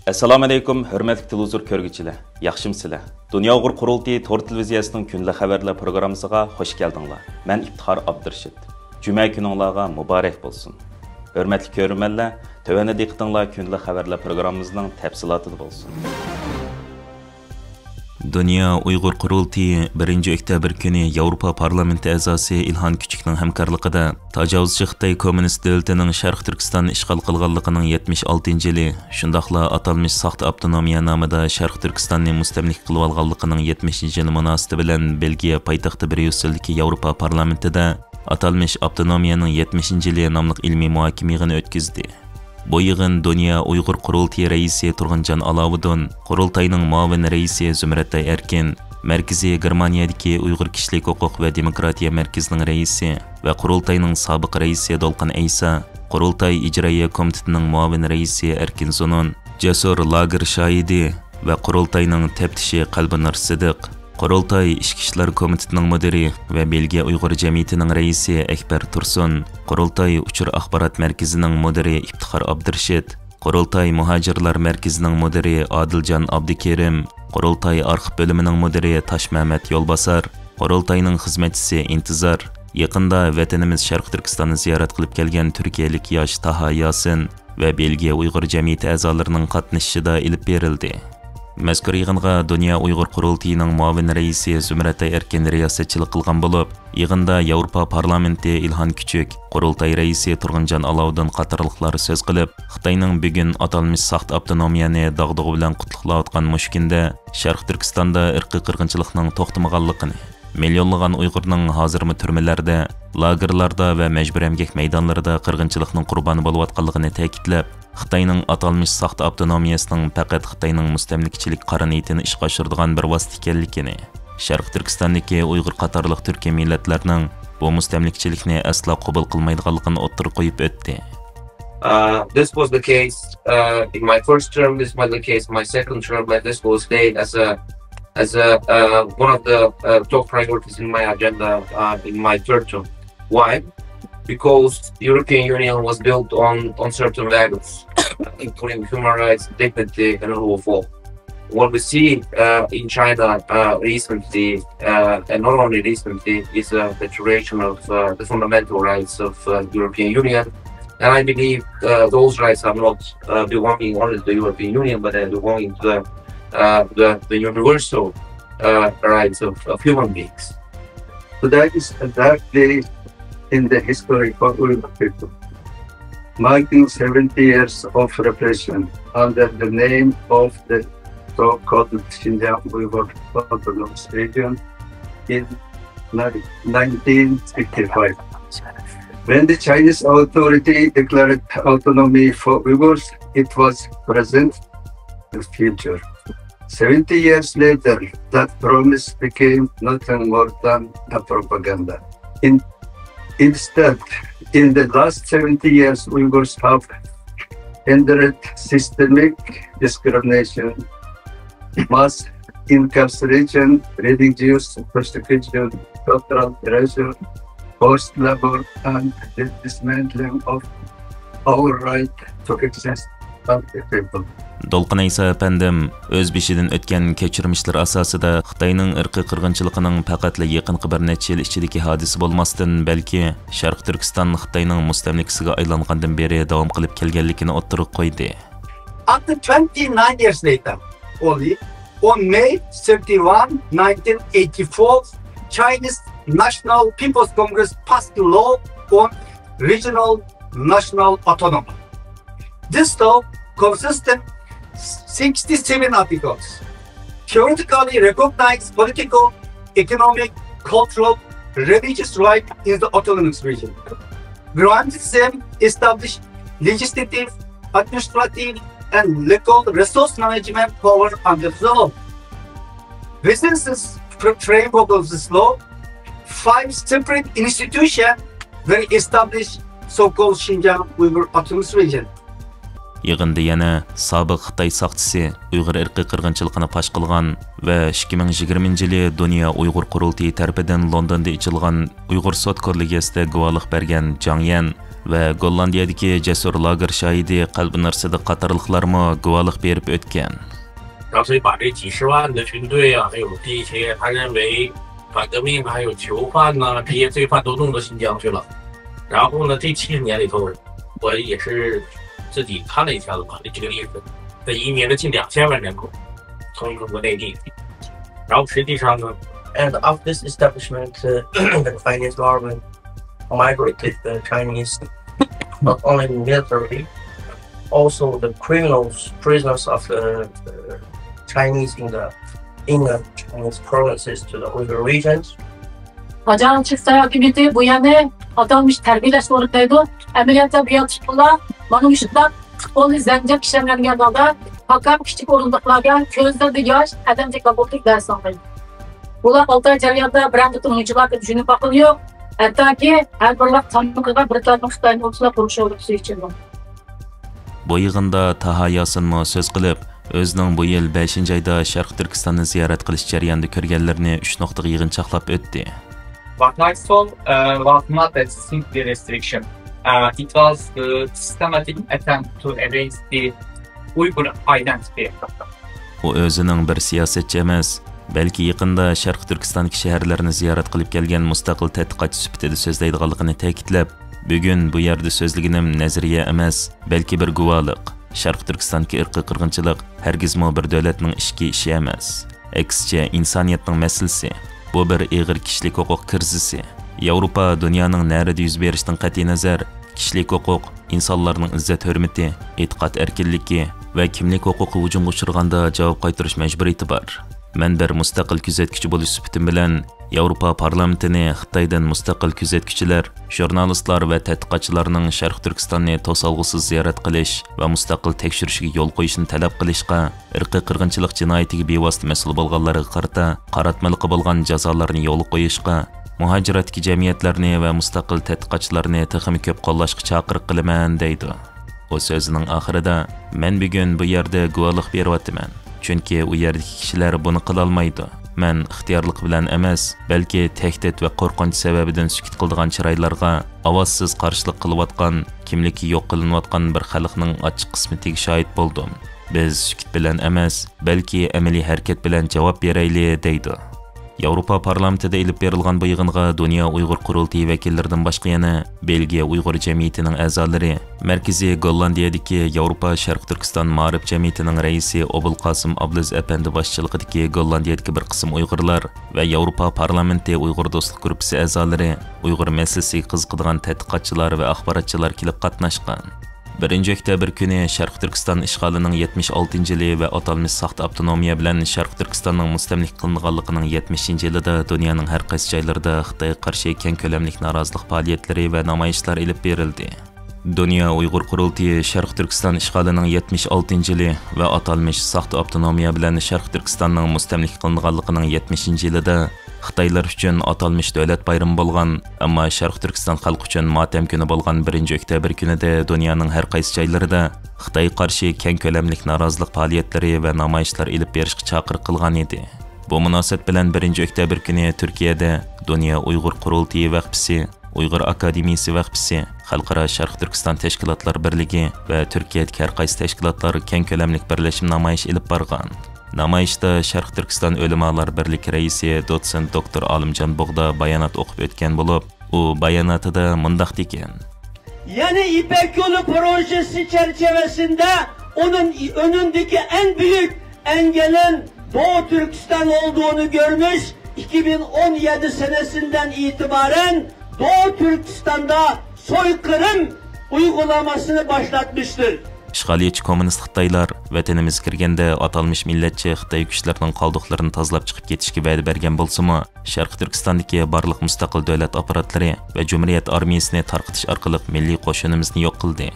Assalomu alaykum, hurmatli televizor ko'rguvchilar. Yaxshimsizlar? Dunyo Uyg'ur qurultiyi tor televiziyasining kunlik xabarlar programmasiga xush keldinglar. Men Iftixor Abdurashid. Juma kuningizga muborak bo'lsin. Hurmatli ko'ruvchilar, tövəndə diqqətinizlər kunlik xabarlar programmamızın təfsilatı bo'lsin. Dünya Uyghur Qurultiyi 1 oktyabr kuni Yevropa parlamenti a'zosi İlhan Küçükning hamkorligida tajovuzchi Xitoy kommunist davlatining Sharq Turkistonni ishg'ol qilganligining 76-yili, shundaqla atalmish saxta avtonomiya nomida Sharq Turkistonni mustamlik qilib olganligining 70-yili munosabati bilan Belgiya poytaxti Bryusseldagi Yevropa parlamentida atalmish avtonomiyaning 70-yili nomli ilmiy muhokama yig'ini o'tkazdi. Bu yig'in Dünya Uyghur Qurultiyi raisi Turg'unjon Alovuddin, Qurultayning muavin raisi Zumratay Erkin, Markaziy Germaniyadagi Uyg'ur kishilik huquq va demokratiya markazining raisi va Qurultayning sobiq raisi Dolqin Aysa, Qurultay ijroiya komitetining muavin raisi Erkin Zunun, Jasur Lager Shoidi va Qurultayning taftishi Qalbinur Sidiq, Qurultay Ishki ishlar komitetining mudiri va Belgiya Uyg'ur jamiyatining raisi Akbar Tursun, Qurultay uchur axborot markazining mudiri Iftixor Abdurashid, Qurultay muhojirlar markazining mudiri Odiljon Abdukerim, Qurultay arxiv bo'limining mudiri Toshmamat Yo'lbosar, Qurultayning xizmatchisi Intizor, yaqinda vatanimiz Sharq Turkistonni ziyorat qilib kelgan turkiyalik yosh Taha Yasin va Belgiya Uyg'ur jamiyati a'zolarining qatnashishida ilib berildi. Mazkur yig'inga Dünya Uyg'ur Qurultiyining muavin raisi Zumratay Erkin riyosatchilik qilgan bo'lib, yig'inda Yevropa parlamenti İlhan Küçük, Qurultay raisi Turg'unjon Alovuddin qatorliqlar so'z qilib, Xitoyning bugun atalmish saxt avtonomiyani dog'dug'i bilan qutluqlayotgan mushkunda Sharq Turkistonda irqiy qirg'inchilikning to'xtamaganligini, millionlagan Uyg'urning hozirmi turmalarda, lagerlarda va majbur emgak maydonlarida qirg'inchilikning qurboni bo'layotganligini ta'kidlab, Xitoyning atalmish saxt avtonomiyasining faqat Xitoyning mustamlikchilik qariniyatini ishga oshiradigan bir vosita ekanligini, Sharq Turkistondagi Uyg'ur qatorliq turkiy millatlarning bu mustamlikchilikni aslo qabul qilmaydiganligini o'ttirib qo'yib o'tdi. This was the case in my first term. This was the case in my second term, but this will stay as one of the top priorities in my agenda in my third term. Why? Because the European Union was built on certain values, including human rights, dignity, and rule of law. What we see in China recently, and not only recently, is a deterioration of the fundamental rights of the European Union. And I believe those rights are not belonging only to the European Union, but they belonging to the universal rights of human beings. So that is a dark day in the history of Uyghur people, marking 70 years of repression under the name of the so-called Xinjiang Uyghur Autonomous Region in 1965. When the Chinese authority declared autonomy for Uyghurs, it was present and future. 70 years later, that promise became nothing more than a propaganda. Instead, in the last 70 years, Uyghurs have endured systemic discrimination, mass incarceration, religious persecution, cultural erasure, forced labor, and the dismantling of our right to exist as a people. Dolqin Aysa әпәндім, өз бешіден өткен кечірмішлер асасыда Xitoyning irqiy qirg'inchiligining faqatla yaqinqi bir necha yil ichidagi hodisa bo'lmasdan, balki Sharq Turkiston Xitoyning mustamlikasiga aylangandan beri davom qilib kelganligini o'ttirib qo'ydi. After 29 years later, only on May 31, 1984, Chinese National People's Congress passed a law on regional national autonomy. This law consisted 67 articles, theoretically recognized political, economic, cultural, religious rights in the autonomous region, granted them established legislative, administrative, and legal resource management power under the law. Within this framework of this law, 5 separate institutions were established, so-called Xinjiang Uyghur Autonomous Region. Yig'inda yana sobiq Xitoy saqchisi Uyg'ur irqiy qirg'inchiligini fosh qilgan va 2020-yili Dünya Uyg'ur Qurultiyi tarafidan Londonda ochilgan Uyg'ur sud kollegiyasida guvohlik bergan Jang Yan va Gollandiyadagi jasur lager shoidi Qalbinur Sidiq qatorliqlarmi guvohlik berib o'tgan. 然后所以把这几十万的军队啊，还有这些他认为反革命还有囚犯呐、这些罪犯都弄到新疆去了。然后呢，这70年里头，我也是自己看了一下子吧，这几个例子，这移民了近2000万人口，从中国内地。然后实际上呢 And of this establishment, the Chinese government migrated the Chinese not only militarily, also the criminals, prisoners of the Chinese in the Chinese provinces to the Uyghur regions. Ajan Çiftay hükümeti bu yana atanmış terbiyeleş ortaydı. Ameliyatla bir yatışmalar, manuşlar, futbolu izlenecek kişilerden dalda hakam küçük orunluklardan közlerde yaş, adamcık laboraturik ders almaydı. Bunlar Altay jarayonida brend tutunuvchilarga tushunib bakılıyor. Hatta ki her birlik tanıqıga bir tarafın Xitoyning o'rtasida qurilish o'rgatishi için. Bu yig'inda Taha Yasinmo so'z qilib, o'zining bu yil 5-oyda Sharq Turkistonni ziyorat qilish jarayonida ko'rganlarini 3 nuqtaga yig'inchoqlab o'tdi. What I saw was not a simple restriction. It was a systematic attempt to erase the Uyghur identity. U o'zining bir siyosatchi emas, balki yaqinda Sharq Turkiston shaharlarini ziyorat qilib kelgan mustaqil tadqiqotchi sifatida so'zlaydiganligini ta'kidlab, bugun bu yerda so'zliginim nazariya emas, balki bir guvohlik. Sharq Turkistondagi irqiy qirg'inchilik hargizmo bir davlatning ishi emas. Aksicha insoniyatning masalasi. Bu bir ig'ir kishilik huquq krizisi. Yevropa dunyoning narida yuz berishidan qat'iy nazar, kishilik huquq, insonlarning izzat hurmati, e'tiqod erkinligi va kimlik huquqi hujumga uchraganda javob qaytarish majburiyati bor. Men bir mustaqil kuzatuvchi bo'lish sifatim bilan Yevropa parlamentini Xitoydan mustaqil kuzatuvchilar, jurnalistlar va tadqiqotchilarning Sharq Turkistonni to'solg'usiz ziyorat qilish va mustaqil tekshirishiga yo'l qo'yishni talab qilishga, irqiy qirg'inchilik jinoyatiga bevosita mas'ul bo'lganlarga qarata qaratmaliqi bo'lgan jazolarni yo'l qo'yishga, muhojiratdagi jamiyatlarni va mustaqil tadqiqotchilarni texnik ko'p qo'llashga chaqiriq qilaman deydi. O so'zining oxirida men bugun bu yerda guvohlik beryapman. Chunki u yerdagi kishilar buni qila olmaydi. Men ixtiyorlik bilan emas, balki tahdid va qo'rqinch sababidan sukut qiladigan chiroylarga ovozsiz qarshilik qilayotgan, kimligi yo'q qilinayotgan bir xalqning ochiq qismatiga shohid bo'ldim. Biz sukut bilan emas, balki amaliy harakat bilan javob beraylik deydi. Yevropa parlamentida ilib berilgan bu yig'inga Dunyo Uyg'ur qurultiyi vakillaridan boshqa yana Belgiya Uyg'ur jamiyatining a'zolari, Markaziy Gollandiyadagi Yevropa Sharq Turkiston ma'rif jamiyatining raisi Obulqosim Abdulaziz apandi boshchiligidagi Gollandiyadagi bir qism Uyg'urlar va Yevropa parlamenti Uyg'ur do'stlik guruhi a'zolari, Uyg'ur masalasiga qiziqadigan tadqiqotchilar va axborotchilar kelib qatnashgan. 1 oktyabr kuni Sharq Turkiston ishg'olining 76-yili va atalmish saxta avtonomiya bilan Sharq Turkistonning mustamlik qilinganligining 70-yilida dunyoning har qaysi joylarida Xitoyga qarshi keng ko'lamli norozilik faoliyatlari va namoyishlar olib berildi. Dunyo Uyg'ur qurultiyi Sharq Turkiston ishg'olining 76-yili va atalmish saxta avtonomiya bilan Sharq Turkistonning mustamlik qilinganligining 70-yilida Xitoylar uchun atalmish davlat bayrami bo'lgan, ammo Sharq Turkiston xalqi uchun motam kuni bo'lgan 1 oktyabr kunida dunyoning har qaysi joylarida Xitoy qarshi keng ko'lamli norozilik faoliyatlari va namoyishlar olib berishga chaqiriq qilgan edi. Bu munosabat bilan 1 oktyabr kuni Turkiyada Dunyo Uyg'ur qurultiyi vaqfisi, Uyg'ur akademiyasi vaqfisi, Xalqaro Sharq Turkiston tashkilotlar birligi va Turkiyadagi har qaysi tashkilotlar keng ko'lamli birlashim namoyish olib borgan. Namoyishda Sharq Turkiston o'limalar birligi raisi dotsent doktor Olimjon Bug'da bayonot o'qib o'tgan bo'lib, u bayonotida mundaq degan: Yani İpek Yolu projesi çerçevesinde onun önündeki en büyük engelin Doğu Türkistan olduğunu görmüş, 2017 senesinden itibaren Doğu Türkistan'da soykırım uygulamasını başlatmıştır. İşğaliyetçi kommunist Xitoylar vatanimizga kirganda atalmish millatchi Xitoy kuchlarining qoldiqlarini tozalab chiqib ketishga va'da bergan bo'lsa-mu, Sharq Turkistondagi barliq mustaqil davlat apparatlari va Jumhuriyat armiyasini tarqitish orqali milliy qo'shinimizni yo'q qildi.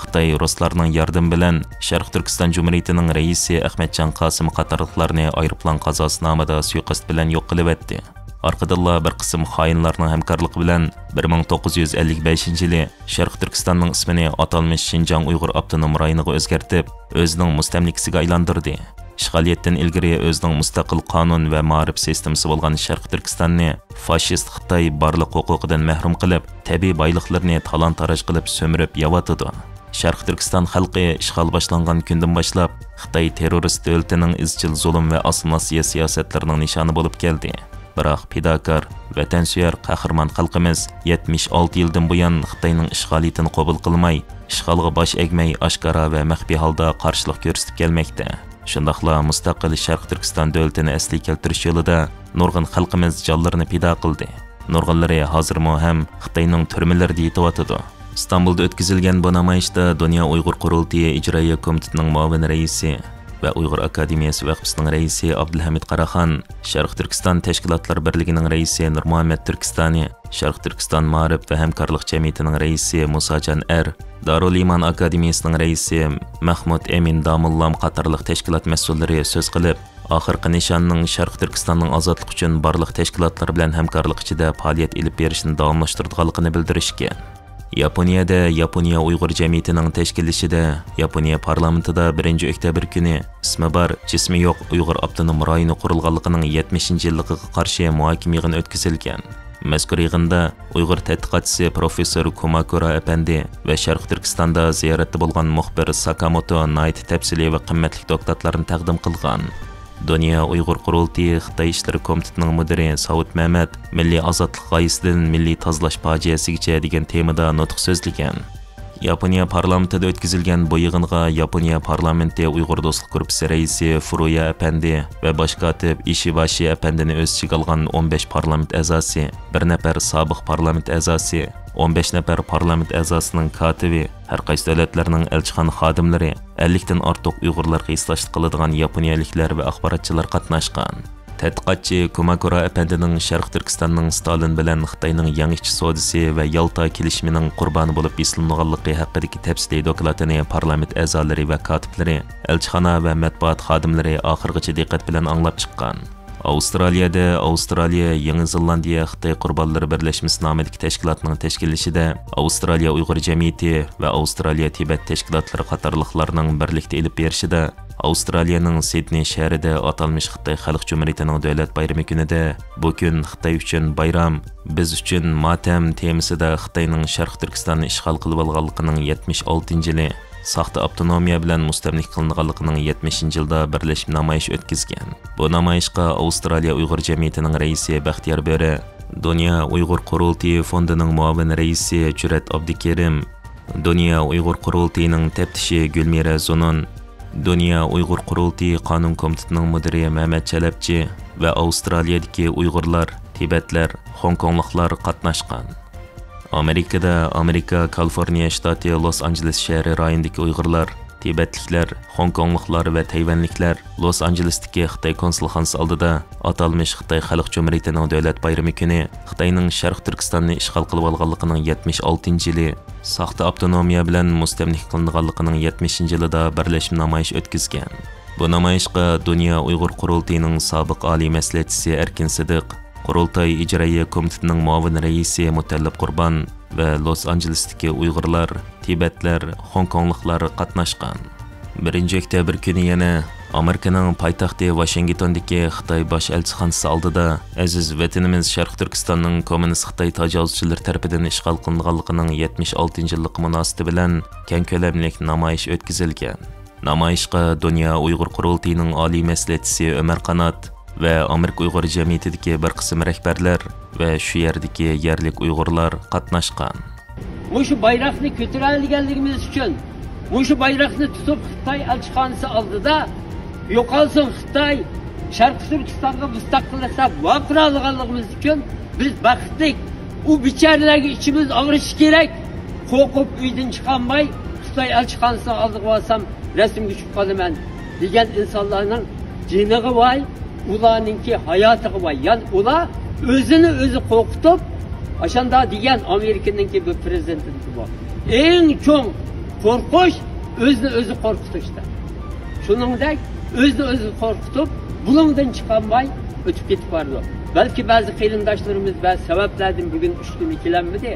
Xitoy ruslarning yordami bilan Sharq Turkiston Jumhuriyatining raisi Ahmadjon Qosim qatorliqlarni aeroplan qazosi nomida suiqasd bilan yo'q qilib etdi. Arqadilla bir qism xoinlarning hamkorligi bilan 1955-yili Sharq Turkistonning ismini atalmish Xinjiang Uyg'ur avtonom rayoniga o'zgartib, o'zining mustamlikasiga aylantirdi. ishg'oliyatdan ilgari o'zining mustaqil qonun va ma'rif sistemasi bo'lgan Sharq Turkistonni fashist Xitoy barliq huquqidan mahrum qilib, tabiiy boyliqlarni talon-taroj qilib so'mirib yotadi. Sharq Turkiston xalqi ishg'ol boshlangan kundan boshlab Xitoy terrorist davlatining izchil zulm va assimilyatsiya siyosatlarining nishoni bo'lib keldi. Biroq fidokor, vatansuyar qahramon xalqimiz 76 yildan buyon Xitoyning ishg'oliyatini qabul qilmay, ishg'olga bosh egmay, oshkora va maxfiy holda qarshilik ko'rsatib kelmoqda. Shundaqla mustaqil Sharq Turkiston davlatini asli keltirish yo'lida nurg'un xalqimiz jonlarini fido qildi. Nurg'unlari hozirmo ham Xitoyning turmalarida yetyotidi. İstanbul'da o'tkazilgan bu namoyishda Dunyo Uyg'ur qurultiyi ijroiya komitetining muavin raisi va Uyg'ur akademiyasi vaqfisining raisi Abdulhamid Qaraxon, Sharq Turkiston tashkilotlar birligining raisi Nurmuhammad Turkistoni, Sharq Turkiston ma'rif va hamkorlik jamiyatining raisi Musajon Er, Darul Iman akademiyasining raisi Mahmud Emin Damullam qatorliq tashkilot mas'ullari so'z qilib, oxirgi nishonning Sharq Turkistonning ozodlik uchun barliq tashkilotlar bilan hamkorlik ichida faoliyat olib berishni davomlashtirganligini bildirishgan. Yaponiyada Yaponiya Uyg'ur jamiyatining tashkillashida Yaponiya parlamentida 1 oktyabr kuni ismi bor, jismi yo'q Uyg'ur avtonom rayoni qurilganligining 70-yilligiga qarshi muhokama yig'ini o'tkazilgan. Mazkur yig'inda Uyg'ur tadqiqotchisi professor Kumakura apandi va Sharq Turkistonda ziyoratda bo'lgan muxbir Sakamoto nihoyat tafsili va qimmatli dokladlarni taqdim qilgan. Dunyo Uyg'ur qurultiyi Xitoy ishlari komitetining mudiri Saud Mehmet milliy ozodlik g'oyasidan milliy tozalash fojiasigacha degan temada nutq so'zlagan. Yaponiya parlamentida o'tkazilgan bu yig'inga Yaponiya parlamenti Uyg'ur do'stlik guruhi raisi Furuya apandi va bosh kotib Ishibashi apandini o'z ichiga olgan 15 parlament a'zosi, 1 nafar sobiq parlament a'zosi, 15 nafar parlament a'zosining kotibi, har qaysi davlatlarning elchixona xodimlari, 50 dan ortiq Uyg'urlarga islashlik qiladigan yaponiyaliklar va axborotchilar qatnashgan. Tadqiqotchi Kumakura apandining Sharq Turkistonning Stalin bilan Xitoyning yangi ichki savdosi va Yalta kelishimining qurboni bo'lib islanganligi haqidagi tafsiliy dokladini parlament a'zolari va kotiblari, elchixona va matbuot xodimlari oxirgacha diqqat bilan anglab chiqqan. Avstraliyada Avstraliya Yangi Zelandiya Xitoy qurbonlari birlashmasi nomidagi tashkilotning tashkillashida Avstraliya Uyg'ur jamiyati va Avstraliya Tibet tashkilotlari qatorliqlarning birlikda olib berishida Avstraliyaning Sidney shahrida atalmish Xitoy Xalq Jumhuriyatining davlat bayrami kunida bu kun Xitoy uchun bayram, biz uchun motam temasida Xitoyning Sharq Turkistonni ishg'ol qilib olganligining 76-yili, saxta avtonomiya bilan mustamlik qilinganligining 70-yilda birlashib namoyish o'tkazgan. Bu namoyishga Avstraliya Uyg'ur jamiyatining raisi Baxtiyor Bo'ri, Dunyo Uyg'ur qurultiyi fondining muavin raisi Jurat Abdukerim, Dunyo Uyg'ur qurultiyining taftishi Gulmira Zunun, Dunyo Uyg'ur qurultiyi qonun komitetining mudiri Mehmet Chalabchi va Avstraliyadagi Uyg'urlar, Tibetlar, Hongkongliklar qatnashgan. Amerikada Amerika Kaliforniya shtati Los Angeles shahri rayonidagi Uyg'urlar, Tibetliklar, Hongkongliklar va Tayvanliklar Los Angelesdagi Xitoy konsulxonasi oldida atalmish Xitoy Xalq Jumhuriyatining davlat bayrami kuni Xitoyning Sharq Turkistonni ishg'ol qilib olganligining 76-yili, saxta avtonomiya bilan mustamlik qilinganligining 70-yilida birlashib namoyish o'tkazgan. Bu namoyishga Dunyo Uyg'ur qurultiyining sobiq oliy maslahatchisi Erkin Sidiq, Qurultay ijroiya komitetining muavin raisi Mutallab Qurbon va Los Angelesdagi Uyg'urlar, Tibetlar, Hongkongliklar qatnashgan. 1 oktyabr kuni yana Amerikaning poytaxti Washingtondagi Xitoy bosh elchixonasi oldida aziz vatanimiz Sharq Turkistonning kommunist Xitoy tajovuzchilari tomonidan ishg'ol qilinganligining 76-yilligi munosabati bilan keng ko'lamli namoyish o'tkazilgan. Namoyishga Dunyo Uyg'ur qurultiyining oliy maslahatchisi Umar Qanot va Amerika Uyg'ur jamiyatidagi bir qism rahbarlar va shu yerdagi yerlik Uyg'urlar qatnashgan. Shu bayroqni ko'targanligimiz uchun, shu bayroqni tutib Xitoy elchixonasi oldida yo'qolsin Xitoy Sharq Turkistonga mustaqillikka vaqiralganligimiz uchun biz baxtli. U bicharalarga ichimiz og'rishi kerak. Qo'rqib uydan chiqolmay Xitoy elchixonasi oldiga olsam rasmga tushib qolaman degan insonlarning jiniga voy, ularninki hayotiga voy. Ya'ni ular o'zini o'zi qo'rqitib, o'shanda degan Amerikaningki bu prezidentinki bor. Eng cho'ng qo'rqish o'zini o'zi qo'rqitishda. Shuningdek, o'zini o'zi qo'rqitib, buningdan chiqolmay o'tib ketib bordi. Balki ba'zi qirindoshlarimiz ba'zi sabablardan bugun 3 kun kelamidi.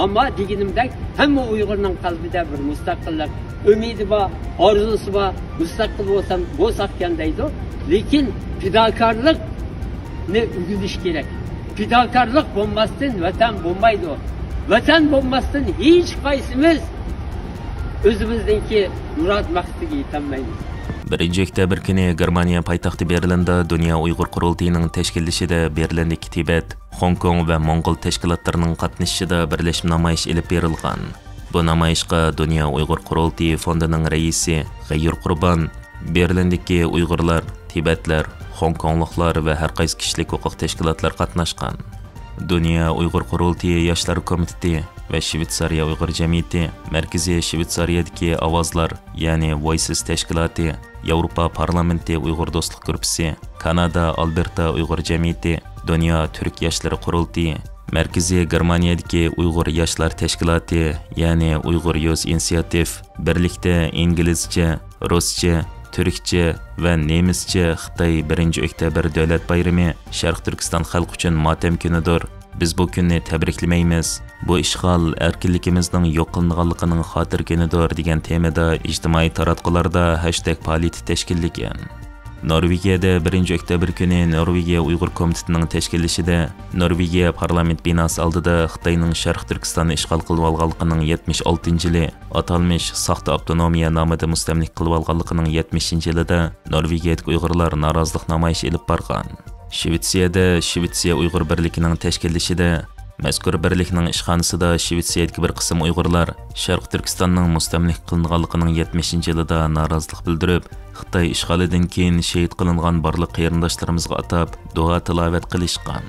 Ammo deganimdek, hamma Uyg'urning qalbida bir mustaqillik umidi bor, orzusi bor, mustaqil bo'lsakkan deydi. Lekin fidokorlikni o'rganish kerak. Fidokorlik bo'lmasdan vatan bo'lmaydi. Vatan bo'lmasdan hech qaysimiz o'zimizningki murod maqsadiga yetolmaymiz. 1 oktyabr kuni Germaniya poytaxti Berlinda Dünya Uyg'ur qurultiyining tashkillashida Berlindagi Tibet, Hong Kong va Mongol tashkilotlarining qatnashishida birlashma namoyish olib berilgan. Bu namoyishga Dünya Uyg'ur qurultiyi fondining raisi G'ayur Qurbon, Berlindagi Uyg'urlar, Tibetlar, Hong Kongliklar va har qaysi kishilik huquq tashkilotlar qatnashgan. Dünya Uyg'ur qurultiyi yoshlar komiteti va Shvetsariya Uyg'ur jamiyati, Markaziy Shvetsariyadagi Ovozlar, ya'ni Voices tashkiloti, Yevropa parlamenti Uyg'ur do'stlik guruhi, Kanada Alberta Uyg'ur jamiyati, Dunyo Turk yoshlari qurultiyi, Markaziy Germaniyadagi Uyg'ur yoshlar tashkiloti, ya'ni Uyg'ur Youth Initiative, birlikda inglizcha, ruscha, Türkçe ve nemisçe Xitay 1 oktyabr davlat bayrami Sharq Turkiston xalq uchun motam kunidir. Biz bu kunni tabriklamaymiz. Bu ishg'ol erkinligimizning yo'q qilinganligining xotir kunidir degan temada ijtimoiy taratqularda #politi tashkillangan. Norvegiyada 1 oktyabr kuni Norvegiya Uyg'ur komitetining tashkillashida Norvegiya parlament binosi oldida Xitoyning Sharq Turkistonni ishg'ol qilib olganligining 76-yili, atalmish soxta avtonomiya nomida mustamlik qilib olganligining 70-yilida Norvegiyadagi Uyg'urlar norozilik namoyishi olib borgan. Shvetsiyada Shvetsiya Uyg'ur birligining tashkillashida mazkur birlikning ishxonasida Shvetsiyadagi bir qism Uyg'urlar Sharq Turkistonning mustamlik qilinganligining 70-yilida norozilik bildirib, Xitoy ishg'olidan keyin shahid qilingan barliq qarindoshlarimizga atab duo tilovat qilishgan.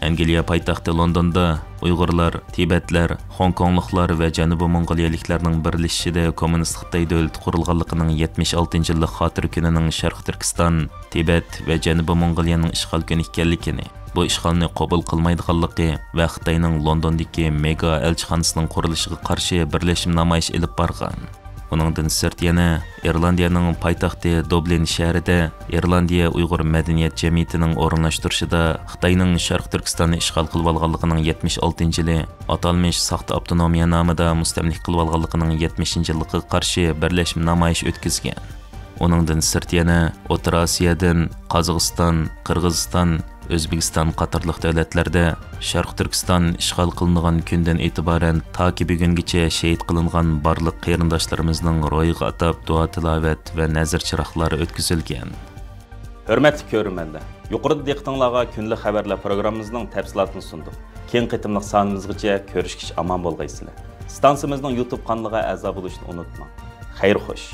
Angliya poytaxti Londonda Uyg'urlar, Tibetlar, Hong Kongliklar va Janubiy Mongoliyaliklarning birlashishida kommunist Xitoy davlati qurilganligining 76-yillik xotir kunining Sharq Turkiston, Tibet va Janubiy Mongoliyaning ishg'ol kuni ekanligini, bu ishg'olni qabul qilmaydiganligi va Xitoyning Londondagi mega elchixonasining qurilishiga qarshi birlashma namoyish olib borgan. Uningdan sirt yana Irlandiyaning poytaxti Dublin shahrida Irlandiya Uyg'ur madaniyat jamiyatining o'rinlashtirishida Xitoyning Sharq Turkistonni ishg'ol qilib olganligining 76-yili, atalmish soxta avtonomiya nomida mustamlik qilib olganligining 70-yiliga qarshi birlashma namoyish o'tkazgan. Uningdan sirt yana O'rta Osiyodan Qozog'iston, Qirg'iziston, O'zbekiston qatorliq davlatlarda Sharq Turkiston ishg'ol qilingan kundan e'tiboran toki bugungacha shahid qilingan barliq qarindoshlarimizning ro'yiga atab duo tilovat va nazar chiroqlari o'tkazilgan. Hurmatli ko'rmanlar, yuqorida diqqatingizga kunlik xabarlar programmamizning tafsilotini sundik. Keng qitimliq sonimizgacha ko'rishkish omon bo'lgaysizlar. Stansiyamizning YouTube kanaliga a'zo bo'lishni unutmang. Xayr xo'sh.